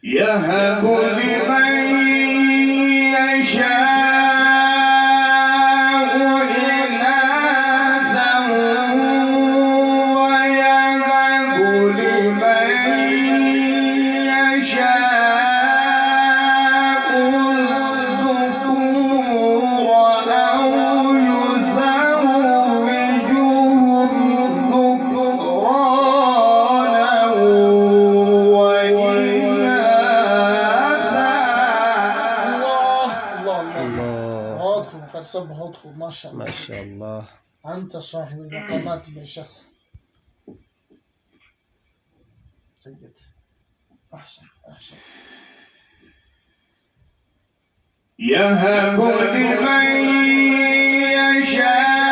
يهب لمن يشاء إناثا ويهب لمن يشاء الذكور أو يزوجهم ذكرانا صبغتكم ما شاء الله. ما شاء الله. أنت صاحب المقامات يا شيخ. جيد. أحسن. يهب لمن يشاء